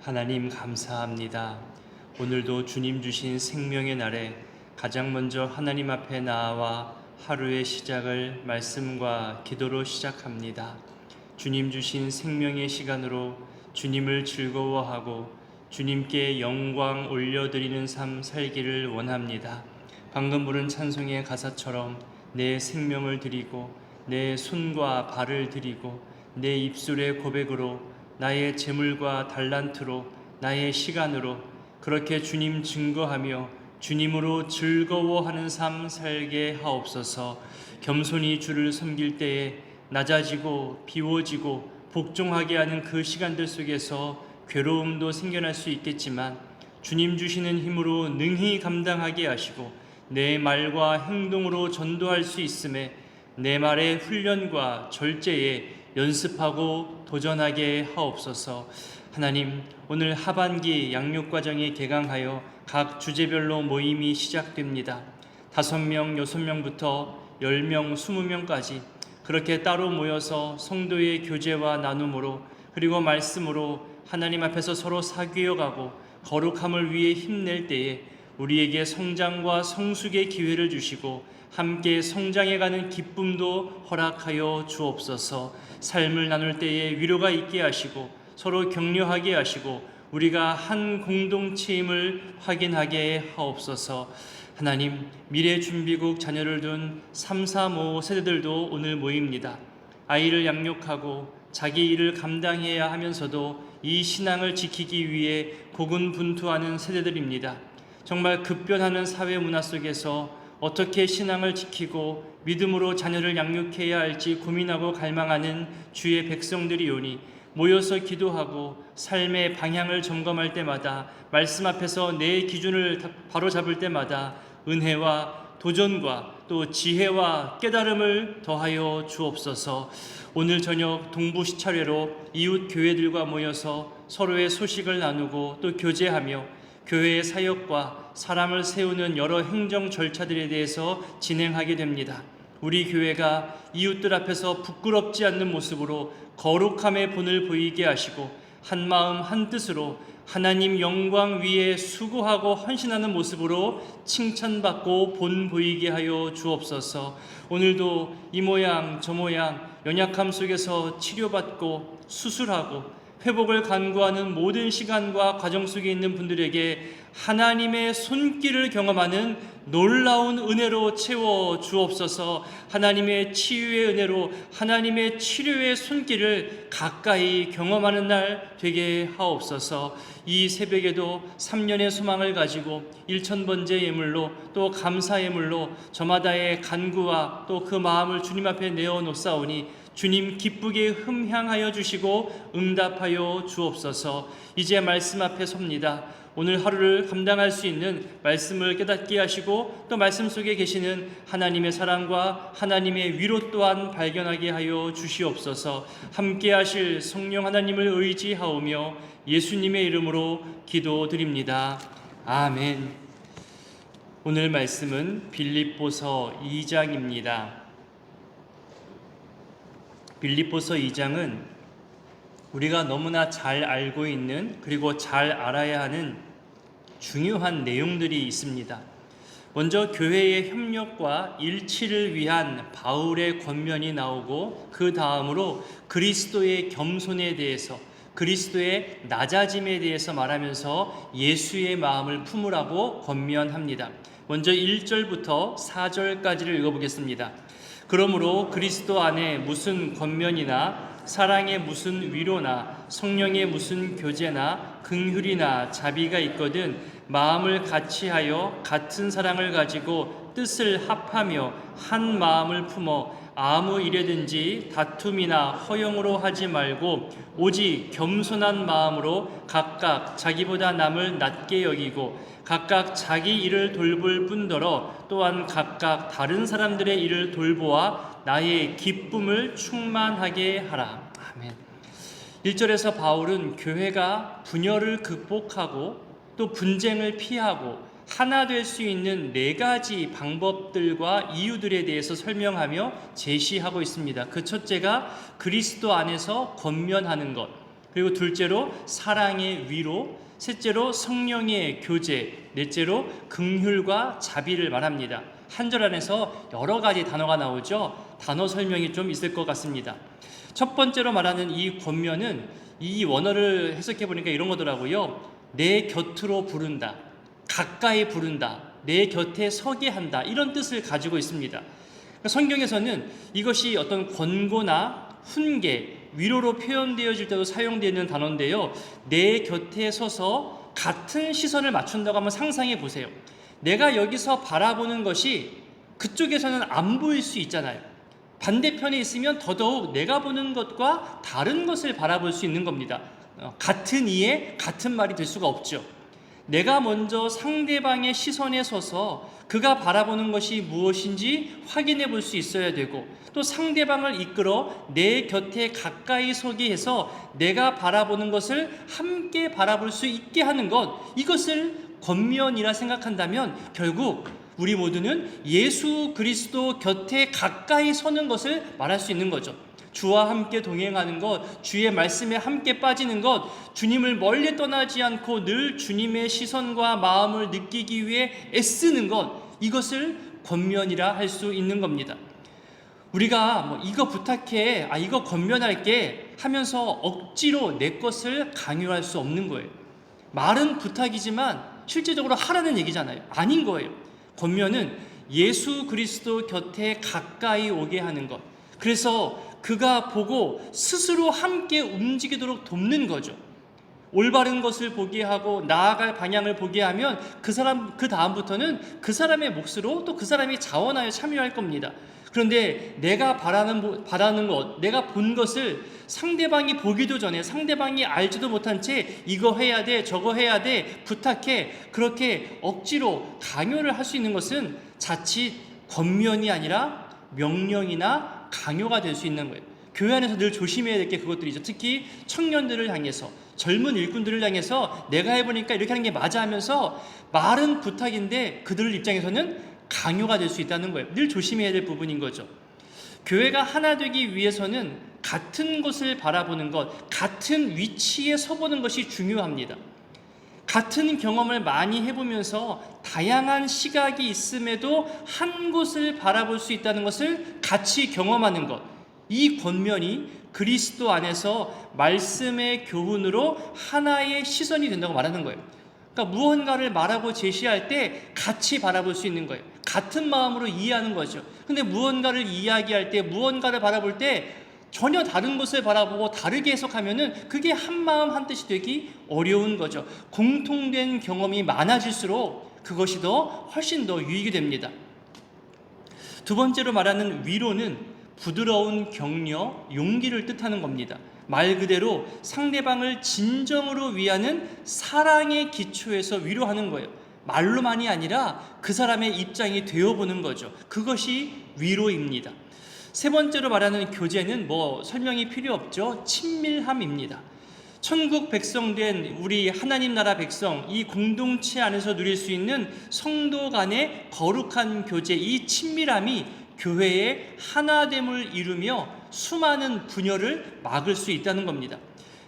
하나님 감사합니다. 오늘도 주님 주신 생명의 날에 가장 먼저 하나님 앞에 나아와 하루의 시작을 말씀과 기도로 시작합니다. 주님 주신 생명의 시간으로 주님을 즐거워하고 주님께 영광 올려드리는 삶 살기를 원합니다. 방금 부른 찬송의 가사처럼 내 생명을 드리고 내 손과 발을 드리고 내 입술의 고백으로 나의 재물과 달란트로 나의 시간으로 그렇게 주님 증거하며 주님으로 즐거워하는 삶 살게 하옵소서. 겸손히 주를 섬길 때에 낮아지고 비워지고 복종하게 하는 그 시간들 속에서 괴로움도 생겨날 수 있겠지만 주님 주시는 힘으로 능히 감당하게 하시고 내 말과 행동으로 전도할 수 있음에 내 말의 훈련과 절제에 연습하고 도전하게 하옵소서. 하나님, 오늘 하반기 양육과정이 개강하여 각 주제별로 모임이 시작됩니다. 5명, 6명부터 10명, 20명까지 그렇게 따로 모여서 성도의 교제와 나눔으로 그리고 말씀으로 하나님 앞에서 서로 사귀어가고 거룩함을 위해 힘낼 때에 우리에게 성장과 성숙의 기회를 주시고 함께 성장해가는 기쁨도 허락하여 주옵소서. 삶을 나눌 때에 위로가 있게 하시고 서로 격려하게 하시고 우리가 한 공동체임을 확인하게 하옵소서. 하나님, 미래준비국 자녀를 둔 3, 4, 5 세대들도 오늘 모입니다. 아이를 양육하고 자기 일을 감당해야 하면서도 이 신앙을 지키기 위해 고군분투하는 세대들입니다. 정말 급변하는 사회 문화 속에서 어떻게 신앙을 지키고 믿음으로 자녀를 양육해야 할지 고민하고 갈망하는 주의 백성들이오니 모여서 기도하고 삶의 방향을 점검할 때마다 말씀 앞에서 내 기준을 바로잡을 때마다 은혜와 도전과 또 지혜와 깨달음을 더하여 주옵소서. 오늘 저녁 동부 시차례로 이웃 교회들과 모여서 서로의 소식을 나누고 또 교제하며 교회의 사역과 사람을 세우는 여러 행정 절차들에 대해서 진행하게 됩니다. 우리 교회가 이웃들 앞에서 부끄럽지 않는 모습으로 거룩함의 본을 보이게 하시고 한마음 한뜻으로 하나님 영광 위에 수고하고 헌신하는 모습으로 칭찬받고 본 보이게 하여 주옵소서. 오늘도 이 모양 저 모양 연약함 속에서 치료받고 수술하고 회복을 간구하는 모든 시간과 과정 속에 있는 분들에게 하나님의 손길을 경험하는 놀라운 은혜로 채워 주옵소서. 하나님의 치유의 은혜로 하나님의 치료의 손길을 가까이 경험하는 날 되게 하옵소서. 이 새벽에도 3년의 소망을 가지고 1,000번째 예물로 또 감사 예물로 저마다의 간구와 또 그 마음을 주님 앞에 내어놓사오니 주님 기쁘게 흠향하여 주시고 응답하여 주옵소서. 이제 말씀 앞에 섭니다. 오늘 하루를 감당할 수 있는 말씀을 깨닫게 하시고 또 말씀 속에 계시는 하나님의 사랑과 하나님의 위로 또한 발견하게 하여 주시옵소서. 함께 하실 성령 하나님을 의지하오며 예수님의 이름으로 기도드립니다. 아멘. 오늘 말씀은 빌립보서 2장입니다. 빌립보서 2장은 우리가 너무나 잘 알고 있는 그리고 잘 알아야 하는 중요한 내용들이 있습니다. 먼저 교회의 협력과 일치를 위한 바울의 권면이 나오고 그 다음으로 그리스도의 겸손에 대해서 그리스도의 낮아짐에 대해서 말하면서 예수의 마음을 품으라고 권면합니다. 먼저 1절부터 4절까지를 읽어보겠습니다. 그러므로 그리스도 안에 무슨 권면이나 사랑의 무슨 위로나 성령의 무슨 교제나 긍휼이나 자비가 있거든 마음을 같이하여 같은 사랑을 가지고 뜻을 합하며 한 마음을 품어 아무 일에든지 다툼이나 허영으로 하지 말고 오직 겸손한 마음으로 각각 자기보다 남을 낮게 여기고 각각 자기 일을 돌볼 뿐더러 또한 각각 다른 사람들의 일을 돌보아 나의 기쁨을 충만하게 하라. 아멘. 1절에서 바울은 교회가 분열을 극복하고 또 분쟁을 피하고 하나 될 수 있는 4가지 방법들과 이유들에 대해서 설명하며 제시하고 있습니다. 그 첫째가 그리스도 안에서 권면하는 것, 그리고 둘째로 사랑의 위로, 셋째로 성령의 교제, 넷째로 긍휼과 자비를 말합니다. 한 절 안에서 여러 가지 단어가 나오죠. 단어 설명이 좀 있을 것 같습니다. 첫 번째로 말하는 이 권면은 이 원어를 해석해 보니까 이런 거더라고요. 내 곁으로 부른다, 가까이 부른다, 내 곁에 서게 한다, 이런 뜻을 가지고 있습니다. 성경에서는 이것이 어떤 권고나 훈계, 위로로 표현되어질 때도 사용되는 단어인데요. 내 곁에 서서 같은 시선을 맞춘다고 한번 상상해 보세요. 내가 여기서 바라보는 것이 그쪽에서는 안 보일 수 있잖아요. 반대편에 있으면 더더욱 내가 보는 것과 다른 것을 바라볼 수 있는 겁니다. 같은 이에 같은 말이 될 수가 없죠. 내가 먼저 상대방의 시선에 서서 그가 바라보는 것이 무엇인지 확인해 볼 수 있어야 되고, 또 상대방을 이끌어 내 곁에 가까이 서게 해서 내가 바라보는 것을 함께 바라볼 수 있게 하는 것, 이것을 권면이라 생각한다면 결국 우리 모두는 예수 그리스도 곁에 가까이 서는 것을 말할 수 있는 거죠. 주와 함께 동행하는 것, 주의 말씀에 함께 빠지는 것, 주님을 멀리 떠나지 않고 늘 주님의 시선과 마음을 느끼기 위해 애쓰는 것, 이것을 권면이라 할 수 있는 겁니다. 우리가 이거 부탁해, 이거 권면할게 하면서 억지로 내 것을 강요할 수 없는 거예요. 말은 부탁이지만 실제적으로 하라는 얘기잖아요. 아닌 거예요. 권면은 예수 그리스도 곁에 가까이 오게 하는 것, 그래서 그가 보고 스스로 함께 움직이도록 돕는 거죠. 올바른 것을 보게 하고 나아갈 방향을 보게 하면 그 다음부터는 그 사람의 몫으로 또 그 사람이 자원하여 참여할 겁니다. 그런데 내가 바라는 것, 내가 본 것을 상대방이 보기도 전에, 상대방이 알지도 못한 채 이거 해야 돼, 저거 해야 돼, 부탁해, 그렇게 억지로 강요를 할 수 있는 것은 자칫 권면이 아니라 명령이나 강요가 될 수 있는 거예요. 교회 안에서 늘 조심해야 될 게 그것들이죠. 특히 청년들을 향해서, 젊은 일꾼들을 향해서 내가 해보니까 이렇게 하는 게 맞아 하면서 말은 부탁인데 그들 입장에서는 강요가 될 수 있다는 거예요. 늘 조심해야 될 부분인 거죠. 교회가 하나 되기 위해서는 같은 곳을 바라보는 것, 같은 위치에 서보는 것이 중요합니다. 같은 경험을 많이 해보면서 다양한 시각이 있음에도 한 곳을 바라볼 수 있다는 것을 같이 경험하는 것, 이 권면이 그리스도 안에서 말씀의 교훈으로 하나의 시선이 된다고 말하는 거예요. 그러니까 무언가를 말하고 제시할 때 같이 바라볼 수 있는 거예요. 같은 마음으로 이해하는 거죠. 근데 무언가를 이야기할 때, 무언가를 바라볼 때 전혀 다른 것을 바라보고 다르게 해석하면은 그게 한 마음 한 뜻이 되기 어려운 거죠. 공통된 경험이 많아질수록 그것이 훨씬 더 유익이 됩니다. 두 번째로 말하는 위로는 부드러운 격려, 용기를 뜻하는 겁니다. 말 그대로 상대방을 진정으로 위하는 사랑의 기초에서 위로하는 거예요. 말로만이 아니라 그 사람의 입장이 되어보는 거죠. 그것이 위로입니다. 세 번째로 말하는 교제는 설명이 필요 없죠. 친밀함입니다. 천국 백성된 우리 하나님 나라 백성, 이 공동체 안에서 누릴 수 있는 성도 간의 거룩한 교제, 이 친밀함이 교회의 하나됨을 이루며 수많은 분열을 막을 수 있다는 겁니다.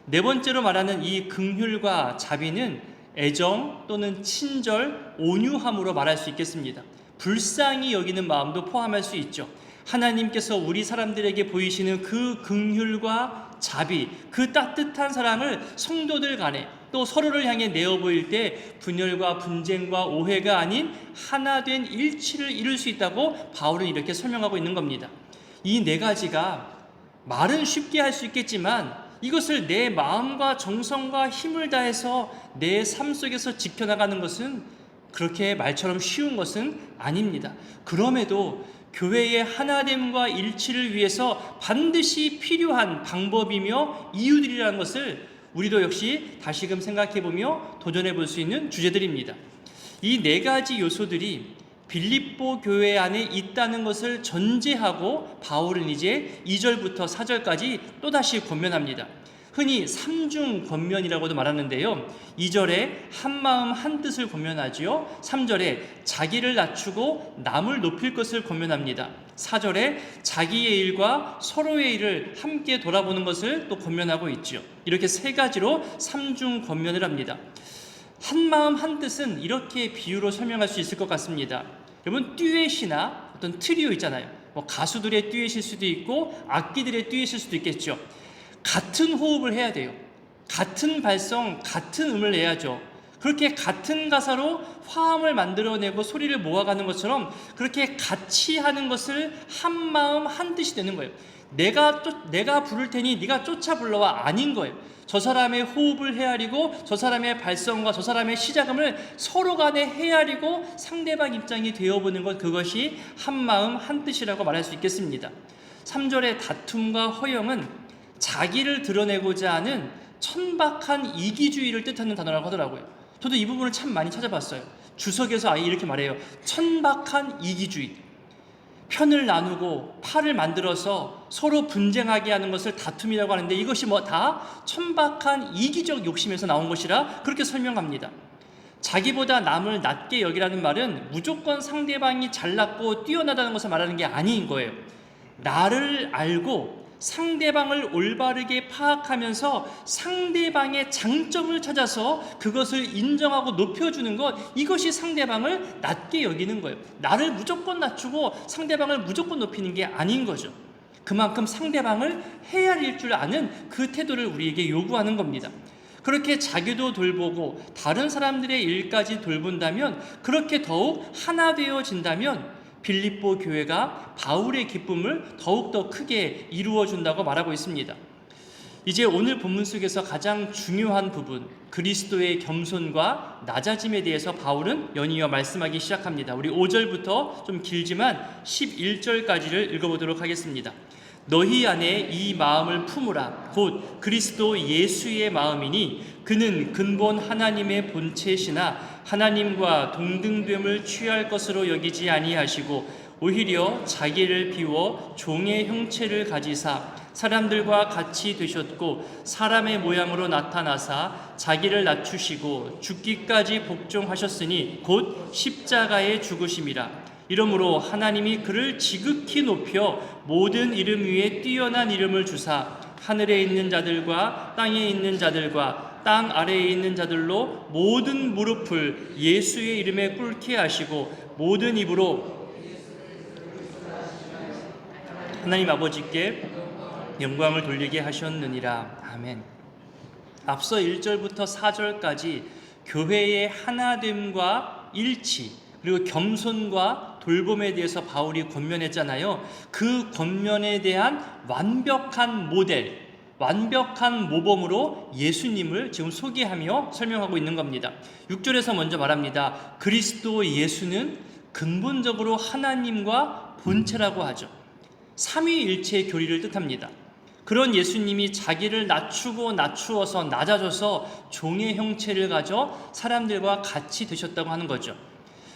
네 번째로 말하는 이 긍휼과 자비는 애정 또는 친절, 온유함으로 말할 수 있겠습니다. 불쌍히 여기는 마음도 포함할 수 있죠. 하나님께서 우리 사람들에게 보이시는 그 긍휼과 자비, 그 따뜻한 사랑을 성도들 간에 또 서로를 향해 내어 보일 때 분열과 분쟁과 오해가 아닌 하나된 일치를 이룰 수 있다고 바울은 이렇게 설명하고 있는 겁니다. 이 네 가지가 말은 쉽게 할 수 있겠지만 이것을 내 마음과 정성과 힘을 다해서 내 삶 속에서 지켜나가는 것은 그렇게 말처럼 쉬운 것은 아닙니다. 그럼에도 교회의 하나됨과 일치를 위해서 반드시 필요한 방법이며 이유들이라는 것을 우리도 역시 다시금 생각해보며 도전해볼 수 있는 주제들입니다. 이 네 가지 요소들이 빌립보 교회 안에 있다는 것을 전제하고 바울은 이제 2절부터 4절까지 또다시 권면합니다. 흔히 삼중 권면이라고도 말하는데요. 2절에 한마음 한뜻을 권면하지요. 3절에 자기를 낮추고 남을 높일 것을 권면합니다. 4절에 자기의 일과 서로의 일을 함께 돌아보는 것을 또 권면하고 있지요. 이렇게 세 가지로 삼중 권면을 합니다. 한마음 한뜻은 이렇게 비유로 설명할 수 있을 것 같습니다. 여러분, 듀엣이나 어떤 트리오 있잖아요. 가수들의 듀엣일 수도 있고 악기들의 듀엣일 수도 있겠죠. 같은 호흡을 해야 돼요. 같은 발성, 같은 음을 내야죠. 그렇게 같은 가사로 화음을 만들어내고 소리를 모아가는 것처럼 그렇게 같이 하는 것을 한마음 한뜻이 되는 거예요. 내가 부를 테니 네가 쫓아 불러와, 아닌 거예요. 저 사람의 호흡을 헤아리고 저 사람의 발성과 저 사람의 시작음을 서로 간에 헤아리고 상대방 입장이 되어보는 것, 그것이 한마음 한뜻이라고 말할 수 있겠습니다. 3절의 다툼과 허영은 자기를 드러내고자 하는 천박한 이기주의를 뜻하는 단어라고 하더라고요. 저도 이 부분을 참 많이 찾아봤어요. 주석에서 아예 이렇게 말해요. 천박한 이기주의. 편을 나누고 팔을 만들어서 서로 분쟁하게 하는 것을 다툼이라고 하는데, 이것이 다 천박한 이기적 욕심에서 나온 것이라 그렇게 설명합니다. 자기보다 남을 낮게 여기라는 말은 무조건 상대방이 잘났고 뛰어나다는 것을 말하는 게 아닌 거예요. 나를 알고 상대방을 올바르게 파악하면서 상대방의 장점을 찾아서 그것을 인정하고 높여주는 것, 이것이 상대방을 낮게 여기는 거예요. 나를 무조건 낮추고 상대방을 무조건 높이는 게 아닌 거죠. 그만큼 상대방을 헤아릴 줄 아는 그 태도를 우리에게 요구하는 겁니다. 그렇게 자기도 돌보고 다른 사람들의 일까지 돌본다면, 그렇게 더욱 하나 되어진다면 빌립보 교회가 바울의 기쁨을 더욱더 크게 이루어준다고 말하고 있습니다. 이제 오늘 본문 속에서 가장 중요한 부분, 그리스도의 겸손과 낮아짐에 대해서 바울은 연이어 말씀하기 시작합니다. 우리 5절부터 좀 길지만 11절까지를 읽어보도록 하겠습니다. 너희 안에 이 마음을 품으라. 곧 그리스도 예수의 마음이니 그는 근본 하나님의 본체시나 하나님과 동등됨을 취할 것으로 여기지 아니하시고 오히려 자기를 비워 종의 형체를 가지사 사람들과 같이 되셨고 사람의 모양으로 나타나사 자기를 낮추시고 죽기까지 복종하셨으니 곧 십자가의 죽으심이라. 이러므로 하나님이 그를 지극히 높여 모든 이름 위에 뛰어난 이름을 주사 하늘에 있는 자들과 땅에 있는 자들과 땅 아래에 있는 자들로 모든 무릎을 예수의 이름에 꿇게 하시고 모든 입으로 하나님 아버지께 영광을 돌리게 하셨느니라. 아멘. 앞서 1절부터 4절까지 교회의 하나됨과 일치, 그리고 겸손과 돌봄에 대해서 바울이 권면했잖아요. 그 권면에 대한 완벽한 모델, 완벽한 모범으로 예수님을 지금 소개하며 설명하고 있는 겁니다. 6절에서 먼저 말합니다. 그리스도 예수는 근본적으로 하나님과 본체라고 하죠. 삼위일체의 교리를 뜻합니다. 그런 예수님이 자기를 낮추고 낮추어서 낮아져서 종의 형체를 가져 사람들과 같이 되셨다고 하는 거죠.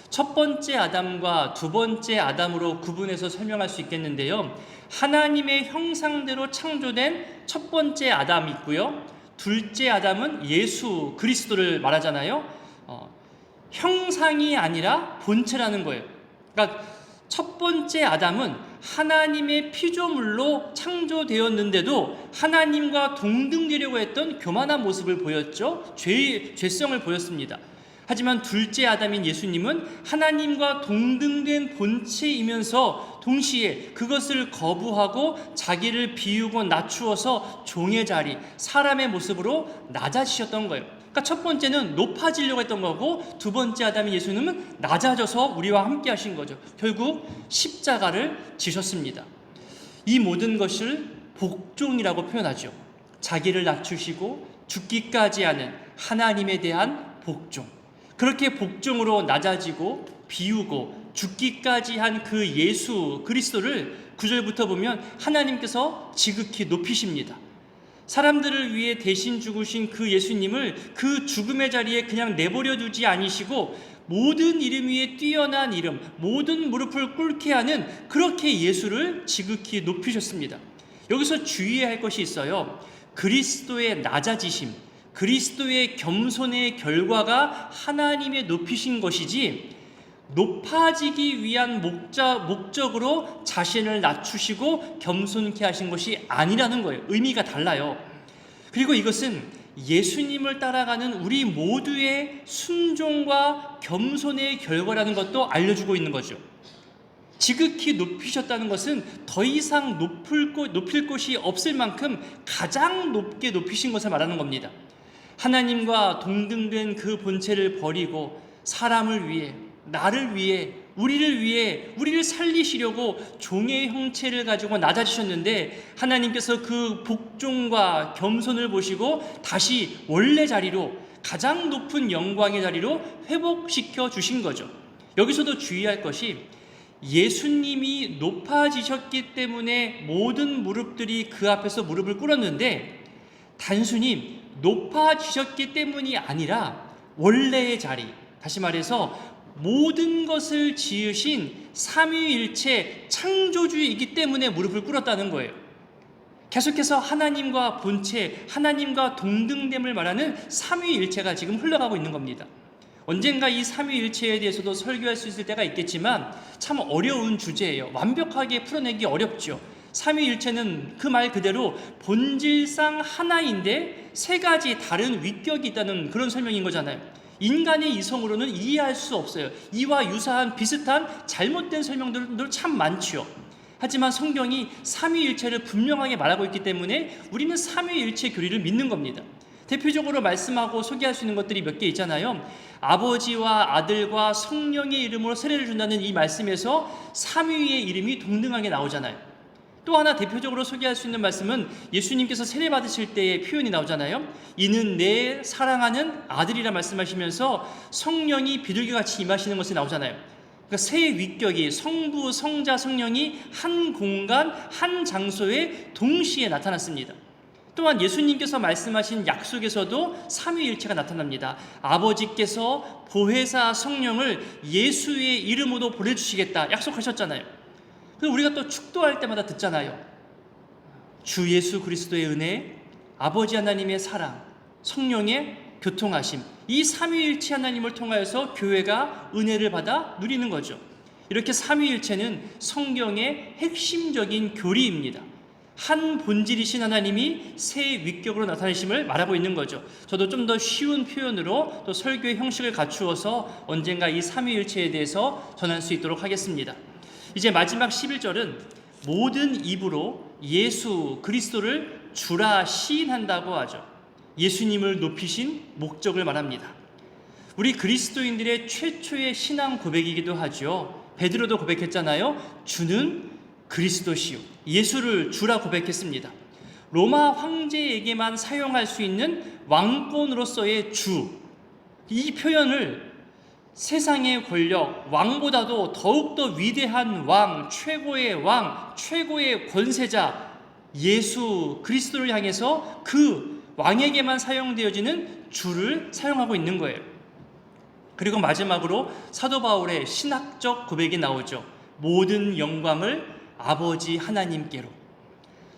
첫 번째 아담과 두 번째 아담으로 구분해서 설명할 수 있겠는데요. 하나님의 형상대로 창조된 첫 번째 아담이 있고요. 둘째 아담은 예수 그리스도를 말하잖아요. 형상이 아니라 본체라는 거예요. 그러니까 첫 번째 아담은 하나님의 피조물로 창조되었는데도 하나님과 동등되려고 했던 교만한 모습을 보였죠. 죄성을 보였습니다. 하지만 둘째 아담인 예수님은 하나님과 동등된 본체이면서 동시에 그것을 거부하고 자기를 비우고 낮추어서 종의 자리, 사람의 모습으로 낮아지셨던 거예요. 그러니까 첫 번째는 높아지려고 했던 거고, 두 번째 아담인 예수님은 낮아져서 우리와 함께 하신 거죠. 결국 십자가를 지셨습니다. 이 모든 것을 복종이라고 표현하죠. 자기를 낮추시고 죽기까지 하는 하나님에 대한 복종. 그렇게 복종으로 낮아지고 비우고 죽기까지 한 그 예수 그리스도를 9절부터 보면 하나님께서 지극히 높이십니다. 사람들을 위해 대신 죽으신 그 예수님을 그 죽음의 자리에 그냥 내버려 두지 아니시고 모든 이름 위에 뛰어난 이름, 모든 무릎을 꿇게 하는 그렇게 예수를 지극히 높이셨습니다. 여기서 주의해야 할 것이 있어요. 그리스도의 낮아지심, 그리스도의 겸손의 결과가 하나님의 높이신 것이지 높아지기 위한 목적으로 자신을 낮추시고 겸손케 하신 것이 아니라는 거예요. 의미가 달라요. 그리고 이것은 예수님을 따라가는 우리 모두의 순종과 겸손의 결과라는 것도 알려주고 있는 거죠. 지극히 높이셨다는 것은 더 이상 높일 곳이 없을 만큼 가장 높게 높이신 것을 말하는 겁니다. 하나님과 동등된 그 본체를 버리고 사람을 위해, 나를 위해, 우리를 살리시려고 종의 형체를 가지고 낮아지셨는데 하나님께서 그 복종과 겸손을 보시고 다시 원래 자리로, 가장 높은 영광의 자리로 회복시켜 주신 거죠. 여기서도 주의할 것이 예수님이 높아지셨기 때문에 모든 무릎들이 그 앞에서 무릎을 꿇었는데 단순히 높아지셨기 때문이 아니라 원래의 자리, 다시 말해서 모든 것을 지으신 삼위일체 창조주이기 때문에 무릎을 꿇었다는 거예요. 계속해서 하나님과 본체, 하나님과 동등됨을 말하는 삼위일체가 지금 흘러가고 있는 겁니다. 언젠가 이 삼위일체에 대해서도 설교할 수 있을 때가 있겠지만 참 어려운 주제예요. 완벽하게 풀어내기 어렵죠. 삼위일체는 그 말 그대로 본질상 하나인데 세 가지 다른 위격이 있다는 그런 설명인 거잖아요. 인간의 이성으로는 이해할 수 없어요. 이와 유사한 비슷한 잘못된 설명들도 참 많죠. 하지만 성경이 삼위일체를 분명하게 말하고 있기 때문에 우리는 삼위일체 교리를 믿는 겁니다. 대표적으로 말씀하고 소개할 수 있는 것들이 몇 개 있잖아요. 아버지와 아들과 성령의 이름으로 세례를 준다는 이 말씀에서 삼위의 이름이 동등하게 나오잖아요. 또 하나 대표적으로 소개할 수 있는 말씀은 예수님께서 세례 받으실 때의 표현이 나오잖아요. 이는 내 사랑하는 아들이라 말씀하시면서 성령이 비둘기같이 임하시는 것이 나오잖아요. 그러니까 세 위격이 성부, 성자, 성령이 한 공간, 한 장소에 동시에 나타났습니다. 또한 예수님께서 말씀하신 약속에서도 삼위일체가 나타납니다. 아버지께서 보혜사 성령을 예수의 이름으로 보내주시겠다 약속하셨잖아요. 그래서 우리가 또 축도할 때마다 듣잖아요. 주 예수 그리스도의 은혜, 아버지 하나님의 사랑, 성령의 교통하심, 이 삼위일체 하나님을 통하여서 교회가 은혜를 받아 누리는 거죠. 이렇게 삼위일체는 성경의 핵심적인 교리입니다. 한 본질이신 하나님이 세 위격으로 나타내심을 말하고 있는 거죠. 저도 좀 더 쉬운 표현으로 또 설교의 형식을 갖추어서 언젠가 이 삼위일체에 대해서 전할 수 있도록 하겠습니다. 이제 마지막 11절은 모든 입으로 예수 그리스도를 주라 시인한다고 하죠. 예수님을 높이신 목적을 말합니다. 우리 그리스도인들의 최초의 신앙 고백이기도 하죠. 베드로도 고백했잖아요. 주는 그리스도시요. 예수를 주라 고백했습니다. 로마 황제에게만 사용할 수 있는 왕권으로서의 주, 이 표현을 세상의 권력, 왕보다도 더욱더 위대한 왕, 최고의 권세자 예수 그리스도를 향해서 그 왕에게만 사용되어지는 주를 사용하고 있는 거예요. 그리고 마지막으로 사도 바울의 신학적 고백이 나오죠. 모든 영광을 아버지 하나님께로.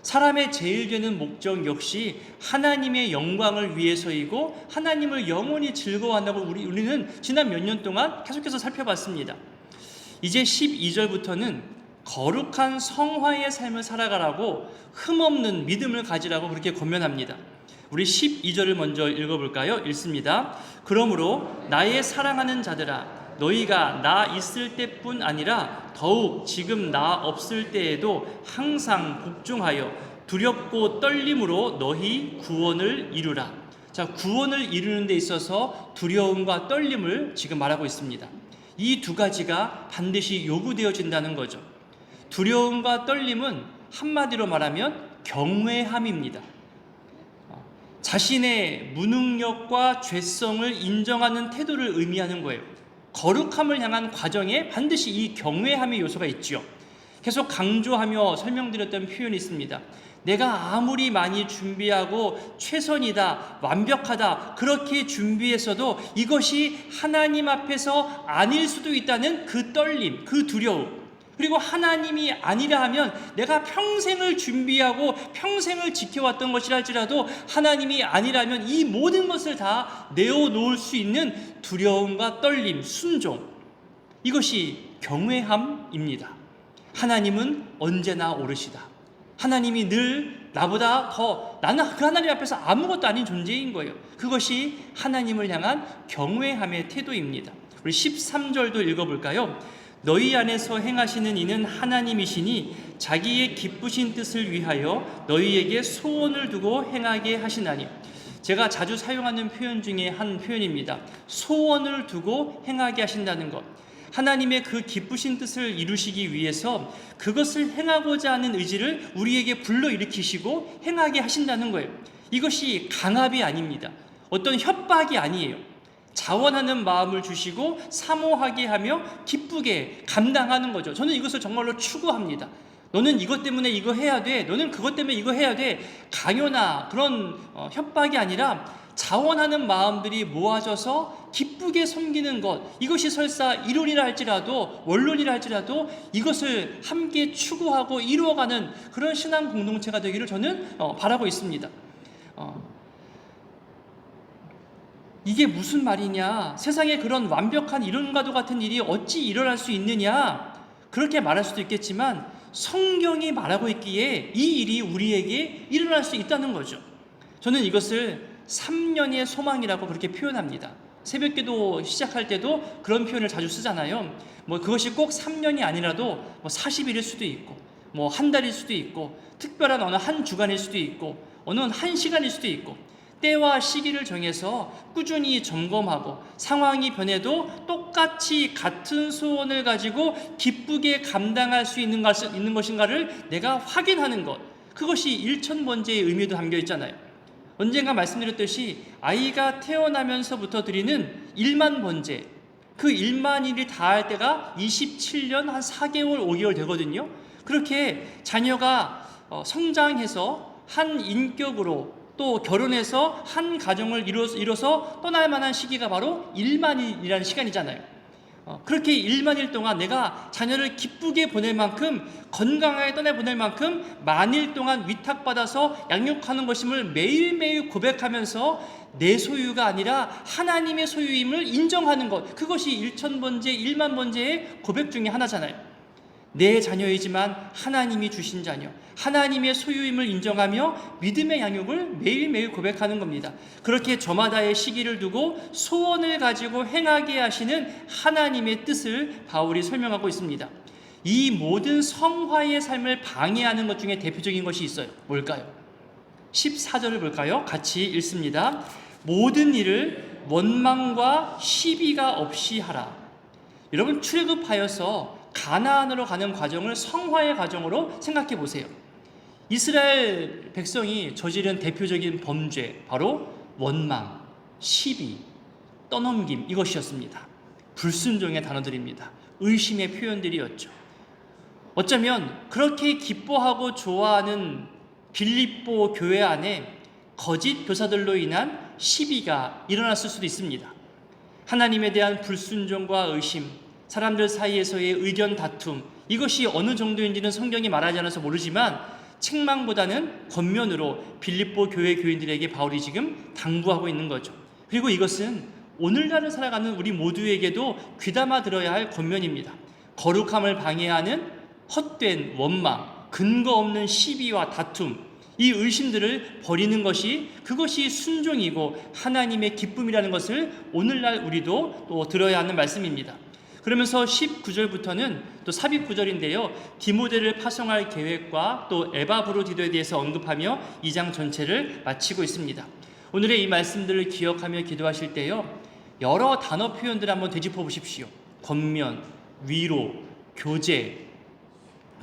사람의 제일 되는 목적 역시 하나님의 영광을 위해서이고 하나님을 영원히 즐거워한다고 우리는 지난 몇 년 동안 계속해서 살펴봤습니다. 이제 12절부터는 거룩한 성화의 삶을 살아가라고 흠없는 믿음을 가지라고 그렇게 권면합니다. 우리 12절을 먼저 읽어볼까요? 읽습니다. 그러므로 나의 사랑하는 자들아, 너희가 나 있을 때뿐 아니라 더욱 지금 나 없을 때에도 항상 복종하여 두렵고 떨림으로 너희 구원을 이루라. 자, 구원을 이루는 데 있어서 두려움과 떨림을 지금 말하고 있습니다. 이 두 가지가 반드시 요구되어진다는 거죠. 두려움과 떨림은 한마디로 말하면 경외함입니다. 자신의 무능력과 죄성을 인정하는 태도를 의미하는 거예요. 거룩함을 향한 과정에 반드시 이 경외함의 요소가 있죠. 계속 강조하며 설명드렸던 표현이 있습니다. 내가 아무리 많이 준비하고 최선이다, 완벽하다 그렇게 준비했어도 이것이 하나님 앞에서 아닐 수도 있다는 그 떨림, 그 두려움, 그리고 하나님이 아니라 하면 내가 평생을 준비하고 평생을 지켜왔던 것이라 할지라도 하나님이 아니라면 이 모든 것을 다 내어놓을 수 있는 두려움과 떨림, 순종, 이것이 경외함입니다. 하나님은 언제나 오르시다. 하나님이 늘 나보다 더, 나는 그 하나님 앞에서 아무것도 아닌 존재인 거예요. 그것이 하나님을 향한 경외함의 태도입니다. 우리 13절도 읽어볼까요? 너희 안에서 행하시는 이는 하나님이시니 자기의 기쁘신 뜻을 위하여 너희에게 소원을 두고 행하게 하시나니. 제가 자주 사용하는 표현 중에 한 표현입니다. 소원을 두고 행하게 하신다는 것. 하나님의 그 기쁘신 뜻을 이루시기 위해서 그것을 행하고자 하는 의지를 우리에게 불러일으키시고 행하게 하신다는 거예요. 이것이 강압이 아닙니다. 어떤 협박이 아니에요. 자원하는 마음을 주시고 사모하게 하며 기쁘게 감당하는 거죠. 저는 이것을 정말로 추구합니다. 너는 이것 때문에 이거 해야 돼. 너는 그것 때문에 이거 해야 돼. 강요나 그런 협박이 아니라 자원하는 마음들이 모아져서 기쁘게 섬기는 것, 이것이 설사 이론이라 할지라도 원론이라 할지라도 이것을 함께 추구하고 이루어가는 그런 신앙 공동체가 되기를 저는 바라고 있습니다. 이게 무슨 말이냐? 세상에 그런 완벽한 이론과도 같은 일이 어찌 일어날 수 있느냐? 그렇게 말할 수도 있겠지만 성경이 말하고 있기에 이 일이 우리에게 일어날 수 있다는 거죠. 저는 이것을 3년의 소망이라고 그렇게 표현합니다. 새벽기도 시작할 때도 그런 표현을 자주 쓰잖아요. 그것이 꼭 3년이 아니라도 40일일 수도 있고 한 달일 수도 있고 특별한 어느 한 주간일 수도 있고 어느 한 시간일 수도 있고 때와 시기를 정해서 꾸준히 점검하고 상황이 변해도 똑같이 같은 소원을 가지고 기쁘게 감당할 수 있는 것인가를 내가 확인하는 것, 그것이 일천번제의 의미도 담겨 있잖아요. 언젠가 말씀드렸듯이 아이가 태어나면서부터 드리는 1만 번제, 그 1만일이 다할 때가 27년 한 4개월 5개월 되거든요. 그렇게 자녀가 성장해서 한 인격으로 또 결혼해서 한 가정을 이뤄서 떠날 만한 시기가 바로 1만일이라는 시간이잖아요. 그렇게 1만일 동안 내가 자녀를 기쁘게 보낼 만큼, 건강하게 떠내보낼 만큼 만일 동안 위탁받아서 양육하는 것임을 매일매일 고백하면서 내 소유가 아니라 하나님의 소유임을 인정하는 것, 그것이 1천번제 1만번제의 고백 중에 하나잖아요. 내 자녀이지만 하나님이 주신 자녀, 하나님의 소유임을 인정하며 믿음의 양육을 매일매일 고백하는 겁니다. 그렇게 저마다의 시기를 두고 소원을 가지고 행하게 하시는 하나님의 뜻을 바울이 설명하고 있습니다. 이 모든 성화의 삶을 방해하는 것 중에 대표적인 것이 있어요. 뭘까요? 14절을 볼까요? 같이 읽습니다. 모든 일을 원망과 시비가 없이 하라. 여러분, 출애굽하여서 가나안으로 가는 과정을 성화의 과정으로 생각해 보세요. 이스라엘 백성이 저지른 대표적인 범죄, 바로 원망, 시비, 떠넘김, 이것이었습니다. 불순종의 단어들입니다. 의심의 표현들이었죠. 어쩌면 그렇게 기뻐하고 좋아하는 빌립보 교회 안에 거짓 교사들로 인한 시비가 일어났을 수도 있습니다. 하나님에 대한 불순종과 의심, 사람들 사이에서의 의견 다툼, 이것이 어느 정도인지는 성경이 말하지 않아서 모르지만 책망보다는 겉면으로 빌립보 교회 교인들에게 바울이 지금 당부하고 있는 거죠. 그리고 이것은 오늘날을 살아가는 우리 모두에게도 귀담아 들어야 할 겉면입니다. 거룩함을 방해하는 헛된 원망, 근거 없는 시비와 다툼, 이 의심들을 버리는 것이, 그것이 순종이고 하나님의 기쁨이라는 것을 오늘날 우리도 또 들어야 하는 말씀입니다. 그러면서 19절부터는 또 삽입 구절인데요, 디모데를 파송할 계획과 또 에바브로디도에 대해서 언급하며 2장 전체를 마치고 있습니다. 오늘의 이 말씀들을 기억하며 기도하실 때요, 여러 단어 표현들을 한번 되짚어 보십시오. 권면, 위로, 교제,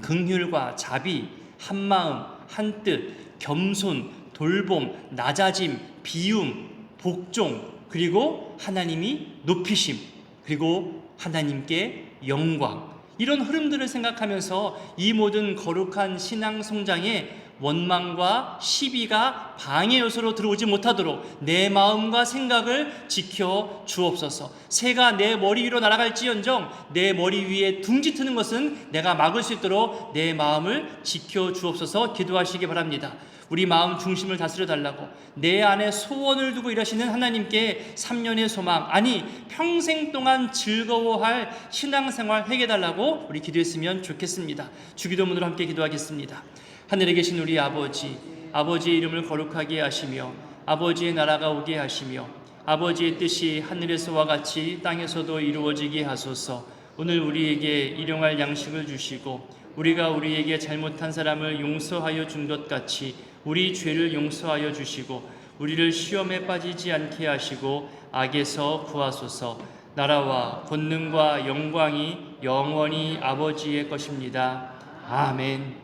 긍휼과 자비, 한마음, 한뜻, 겸손, 돌봄, 낮아짐, 비움, 복종, 그리고 하나님이 높이심, 그리고 하나님께 영광, 이런 흐름들을 생각하면서 이 모든 거룩한 신앙 성장에 원망과 시비가 방해 요소로 들어오지 못하도록 내 마음과 생각을 지켜 주옵소서. 새가 내 머리 위로 날아갈지언정 내 머리 위에 둥지 트는 것은 내가 막을 수 있도록 내 마음을 지켜 주옵소서. 기도하시기 바랍니다. 우리 마음 중심을 다스려 달라고 내 안에 소원을 두고 일하시는 하나님께 3년의 소망, 아니 평생 동안 즐거워할 신앙생활 회개해 달라고 우리 기도했으면 좋겠습니다. 주기도문으로 함께 기도하겠습니다. 하늘에 계신 우리 아버지, 아버지의 이름을 거룩하게 하시며 아버지의 나라가 오게 하시며 아버지의 뜻이 하늘에서와 같이 땅에서도 이루어지게 하소서. 오늘 우리에게 일용할 양식을 주시고 우리가 우리에게 잘못한 사람을 용서하여 준 것 같이 우리 죄를 용서하여 주시고 우리를 시험에 빠지지 않게 하시고 악에서 구하소서. 나라와 권능과 영광이 영원히 아버지의 것입니다. 아멘.